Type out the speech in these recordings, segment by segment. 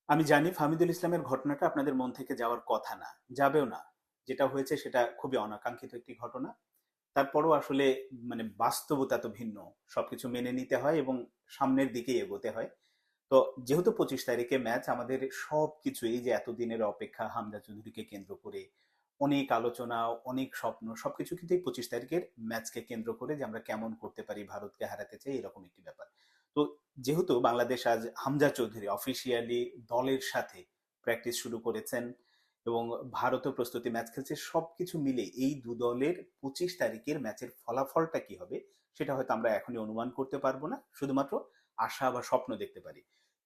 আমি জানি ফাহমিদুল ইসলামের ঘটনাটা আপনাদের মন থেকে যাওয়ার কথা না, যাবেও না। যেটা হয়েছে সেটা খুবই অনাকাঙ্ক্ষিত একটি ঘটনা। তারপরও আসলে বাস্তবতা তো ভিন্ন। সবকিছু মেনে নিতে হয় এবং সামনের দিকে এগোতে হয়। তো যেহেতু 25 তারিখে ম্যাচ, আমাদের সবকিছু এই যে এতদিনের অপেক্ষা হামজা চৌধুরীকে কেন্দ্র করে অনেক আলোচনা, অনেক স্বপ্ন, সবকিছু কিন্তু এই 25 তারিখের ম্যাচকে কেন্দ্র করে যে আমরা কেমন করতে পারি, ভারতকে হারাতে চাই, এরকম একটি ব্যাপার। তো যেহেতু বাংলাদেশ আজ হামজা চৌধুরী অফিসিয়ালি দলের সাথে প্র্যাকটিস শুরু করেছেন এবং ভারতও প্রস্তুতি ম্যাচ খেলছে, সবকিছু মিলে এই দু দলের 25 তারিখের ম্যাচের ফলাফলটা কি হবে সেটা হয়তো আমরা এখনই অনুমান করতে পারবো না, শুধুমাত্র আশা বা স্বপ্ন দেখতে পারি।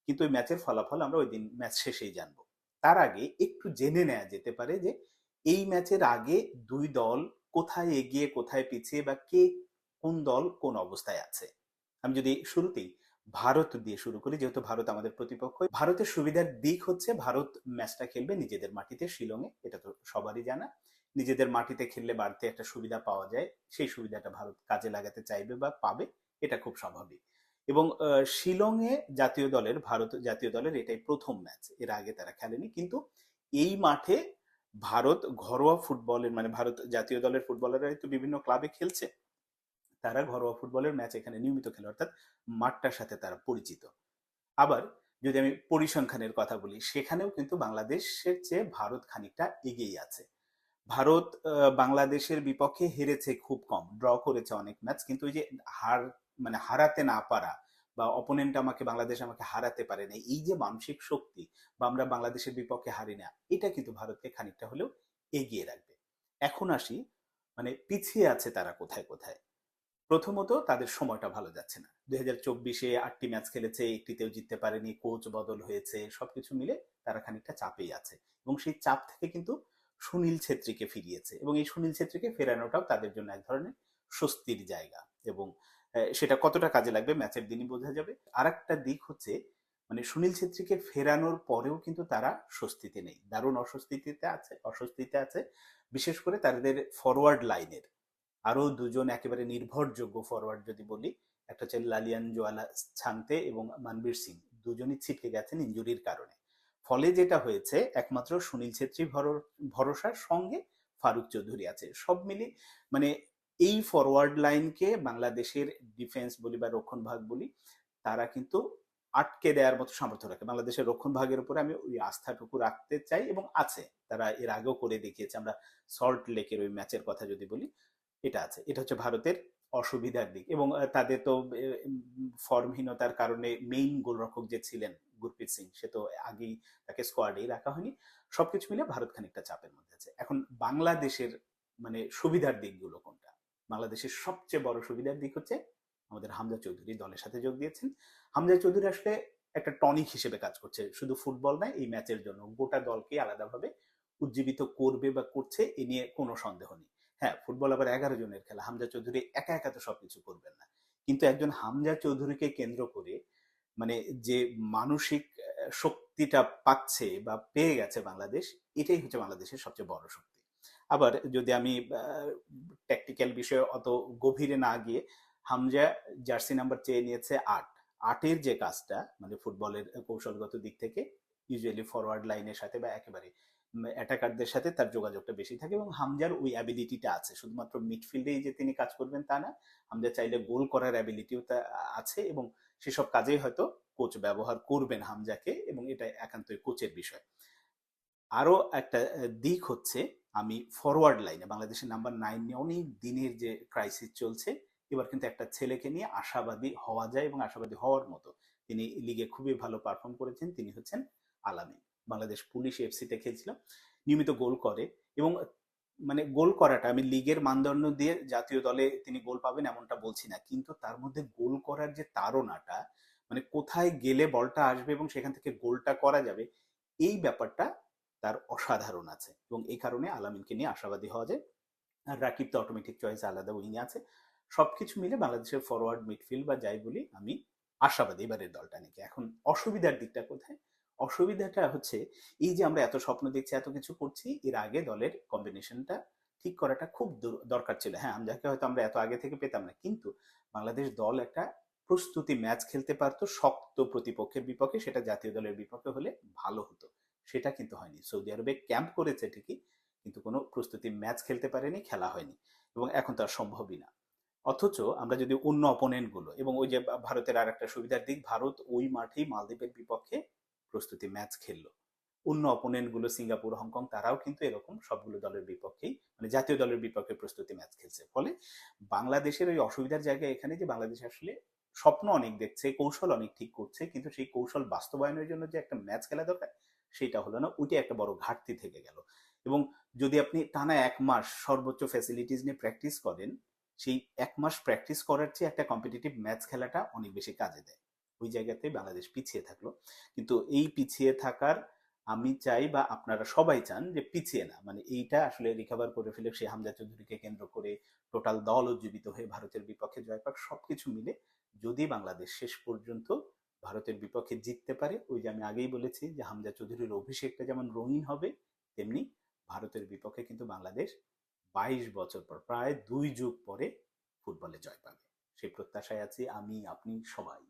কিন্তু ওই ম্যাচের ফলাফল আমরা ওই দিন ম্যাচ শেষেই জানবো। তার আগে একটু জেনে নেওয়া যেতে পারে যে এই ম্যাচের আগে দুই দল কোথায় এগিয়ে কোথায় পিছিয়ে বা কে, কোন দল কোন অবস্থায় আছে। আমি যদি শুরুতেই ভারত দিয়ে শুরু করি, যেহেতু ভারত আমাদের প্রতিপক্ষ। ভারতের সুবিধার দিক হচ্ছে ভারত ম্যাচটা খেলবে নিজেদের মাটিতে, শিলংয়ে, এটা তো সবারই জানা। নিজেদের মাটিতে খেললে বাড়তি একটা সুবিধা পাওয়া যায়, সেই সুবিধাটা ভারত কাজে লাগাতে চাইবে বা পাবে, এটা খুব স্বাভাবিক। এবং শিলংয়ে জাতীয় দলের, ভারত জাতীয় দলের এটাই প্রথম ম্যাচ, এর আগে তারা খেলেনি। কিন্তু এই মাঠে ভারত ঘরোয়া ফুটবলের, ভারত জাতীয় দলের ফুটবলাররা তো বিভিন্ন ক্লাবে খেলছে, তারা ঘরোয়া ফুটবলের ম্যাচ এখানে নিয়মিত খেলে, অর্থাৎ মাঠটার সাথে তারা পরিচিত। আবার যদি আমি পরিসংখ্যানের কথা বলি, সেখানেও কিন্তু বাংলাদেশের চেয়ে ভারত খানিকটা এগিয়ে আছে। ভারত বাংলাদেশের বিপক্ষে হেরেছে খুব কম, ড্র করেছে অনেক ম্যাচ, কিন্তু ওই যে হার, হারাতে না পারা বা অপোনেন্ট বাংলাদেশ আমাকে হারাতে পারে না, এই যে মানসিক শক্তি, বা আমরা বাংলাদেশের বিপক্ষে হারি না, এটা কিন্তু ভারতকে খানিকটা হলেও এগিয়ে রাখবে। এখন আসি, পিছিয়ে আছে তারা কোথায় কোথায়। প্রথমত তাদের সময়টা ভালো যাচ্ছে না। 2024-এ 8টি ম্যাচ খেলেছে, একটিতেও জিততে পারেনি, কোচ বদল হয়েছে, সবকিছু মিলে তারা খানিকটা চাপেই আছে। এবং সেই চাপ থেকে কিন্তু সুনীল ছেত্রীকে ফিরিয়েছে, এবং এই সুনীল ছেত্রীকে ফেরানোটাও তাদের জন্য এক ধরনের স্বস্তির জায়গা। এবং সেটা কতটা কাজে লাগবে ম্যাচের দিনই বোঝা যাবে। আর একটা দিক হচ্ছে, সুনীল ছেত্রীকে ফেরানোর পরেও কিন্তু তারা স্বস্তিতে নেই, দারুণ অস্বস্তিতে আছে। বিশেষ করে তাদের ফরওয়ার্ড লাইনের আরো দুজন একেবারে নির্ভরযোগ্য ফরওয়ার্ড যদি বলি, একটা হচ্ছে লালিয়ান জোয়ালা ছাংতে এবং মানবীর সিং, দুজনই ছিটকে গেছেন ইনজুরির কারণে। ফলে যেটা হয়েছে, একমাত্র সুনীল ছেত্রী ভরসার সঙ্গে ফারুক চৌধুরী আছে, সব মিলি মানে এই ফরওয়ার্ড লাইনকে বাংলাদেশের ডিফেন্স বলি বা রক্ষণ ভাগ বলি, তারা কিন্তু আটকে দেওয়ার মতো সামর্থ্য রাখে। বাংলাদেশের রক্ষণ ভাগের উপরে আমি ওই আস্থাটুকু রাখতে চাই, এবং আছে, তারা এর আগেও করে দেখিয়েছে। আমরা সল্ট লেকের ওই ম্যাচের কথা যদি বলি, এটা আছে। এটা হচ্ছে ভারতের অসুবিধার দিক। এবং তাদের তো ফর্মহীনতার কারণে মেইন গোলরক্ষক যে ছিলেন গুরপ্রীত সিং, সে তো আগেই, তাকে স্কোয়াডেই রাখা হয়নি। সবকিছু মিলে ভারত খানিকটা চাপের মধ্যে আছে। এখন বাংলাদেশের সুবিধার দিকগুলো কোনটা? বাংলাদেশের সবচেয়ে বড় সুবিধার দিক হচ্ছে আমাদের হামজা চৌধুরী দলের সাথে যোগ দিয়েছেন। হামজা চৌধুরী আসলে একটা টনিক হিসেবে কাজ করছে, শুধু ফুটবল নয়, এই ম্যাচের জন্য গোটা দলকে আলাদাভাবে উজ্জীবিত করবে বা করছে, এ নিয়ে কোনো সন্দেহ নেই। হ্যাঁ, ফুটবল আবার 11 জনের খেলা, হামজা চৌধুরী একা একা তো সবকিছু করবেন না। কিন্তু একজন হামজা চৌধুরীকে কেন্দ্র করে যে মানসিক শক্তিটা পাচ্ছে বা পেয়ে গেছে বাংলাদেশ, এটাই হচ্ছে বাংলাদেশের সবচেয়ে বড় শক্তি। আবার যদি আমি ট্যাকটিক্যাল বিষয়ে অত গভীরে না গিয়ে, হামজা জার্সি নাম্বার চেয়ে নিয়েছে 8। 8-এর যে কাজটা, ফুটবলের কৌশলগত দিক থেকে ইউজুয়ালি ফরওয়ার্ড লাইনের সাথে বা একেবারে অ্যাটাকারদের সাথে তার যোগাযোগটা বেশি থাকে, এবং হামজার ওই অ্যাবিলিটিটা আছে। শুধুমাত্র মিডফিল্ডেই যে তিনি কাজ করবেন তা না, হামজা চাইলে গোল করার অ্যাবিলিটিও তা আছে, এবং সেসব কাজেই হয়তো কোচ ব্যবহার করবেন হামজাকে, এবং এটা একান্তই কোচের বিষয়। আরো একটা দিক হচ্ছে, আমি ফরওয়ার্ড লাইনে বাংলাদেশের নাম্বার 9 নিয়ে অনেক দিনের যে ক্রাইসিস চলছে, এবার কিন্তু একটা ছেলেকে নিয়ে আশাবাদী হওয়া যায়, এবং আশাবাদী হওয়ার মতো। তিনি লিগে খুবই ভালো পারফর্ম করেছেন, তিনি হচ্ছেন আলামিন। বাংলাদেশ পুলিশ এফসিতে খেলছিল, নিয়মিত গোল করে। এবং গোল করাটা, আমি লিগের মানদণ্ড দিয়ে জাতীয় দলে তিনি গোল পাবেন এমনটা বলছি না, কিন্তু তার মধ্যে গোল করার যে তাড়নাটা, কোথায় গেলে বলটা আসবে এবং সেখান থেকে গোলটা করা যাবে, এই ব্যাপারটা তার অসাধারণ আছে। এবং এই কারণে আলামিনকে নিয়ে আশাবাদী হওয়া যায়। আর রাকিব তো অটোমেটিক চয়েস, আলাদা উইং আছে। সবকিছু মিলে বাংলাদেশের ফরওয়ার্ড মিডফিল্ড বা যাই বলি, আমি আশাবাদী এবারের দলটা নিয়ে। এখন অসুবিধার দিকটা কোথায়? অসুবিধাটা হচ্ছে, এই যে আমরা এত স্বপ্ন দেখছি, এত কিছু করছি, এর আগে দলের কম্বিনেশনটা ঠিক করাটা খুব দরকার ছিল। হ্যাঁ, আমজাকে হয়তো আমরা এত আগে থেকে পেতাম না, কিন্তু বাংলাদেশ দল একটা প্রস্তুতি ম্যাচ খেলতে পারতো শক্ত প্রতিপক্ষের বিপক্ষে, সেটা জাতীয় দলের বিপক্ষে হলে ভালো হতো। সেটা কিন্তু হয়নি। সৌদি আরবে ক্যাম্প করেছে ঠিকই, কিন্তু কোনো প্রস্তুতি ম্যাচ খেলতে পারেনি, খেলা হয়নি, এবং এখন তো আর সম্ভবই না। অথচ আমরা যদি অন্য অপোনেন্ট গুলো, এবং ওই যে ভারতের আর একটা সুবিধার দিক, ভারত ওই মাঠেই মালদ্বীপের বিপক্ষে প্রস্তুতি ম্যাচ খেললো। অন্য অপোনেন্ট গুলো সিঙ্গাপুর, হংকং, তারাও কিন্তু এরকম সবগুলো দলের বিপক্ষেই, মানে জাতীয় দলের বিপক্ষে প্রস্তুতি ম্যাচ খেলছে। ফলে বাংলাদেশের ওই অসুবিধার জায়গা এখানে যে বাংলাদেশ আসলে স্বপ্ন অনেক দেখছে, কৌশল অনেক ঠিক করছে, কিন্তু সেই কৌশল বাস্তবায়নের জন্য যে একটা ম্যাচ খেলা দরকার সেটা হলো না। ওইটা একটা বড় ঘাটতি থেকে গেল। এবং যদি আপনি টানা 1 মাস সর্বোচ্চ ফ্যাসিলিটিস নিয়ে প্র্যাকটিস করেন, সেই 1 মাস প্র্যাকটিস করার চেয়ে একটা কম্পিটিটিভ ম্যাচ খেলাটা অনেক বেশি কাজে দেয়। ওই জায়গাতে বাংলাদেশ পিছিয়ে থাকলো। কিন্তু এই পিছিয়ে থাকার, আমি চাই বা আপনারা সবাই চান যে পিছিয়ে না, মানে এইটা আসলে রিকভার করে ফেলে সে হামজা চৌধুরীকে কেন্দ্র করে টোটাল দল উজ্জীবিত হয়ে ভারতের বিপক্ষে জয় পাক, সবকিছু মিলে যদি বাংলাদেশ শেষ পর্যন্ত ভারতের বিপক্ষে জিততে পারে, ওই যে আমি আগেই বলেছি যে হামজা চৌধুরীর অভিষেকটা যেমন রঙিন হবে, তেমনি ভারতের বিপক্ষে কিন্তু বাংলাদেশ 22 বছর পর, প্রায় 2 যুগ পরে ফুটবলে জয় পাবে। সেই প্রত্যাশায় আছি আমি, আপনি, সবাই।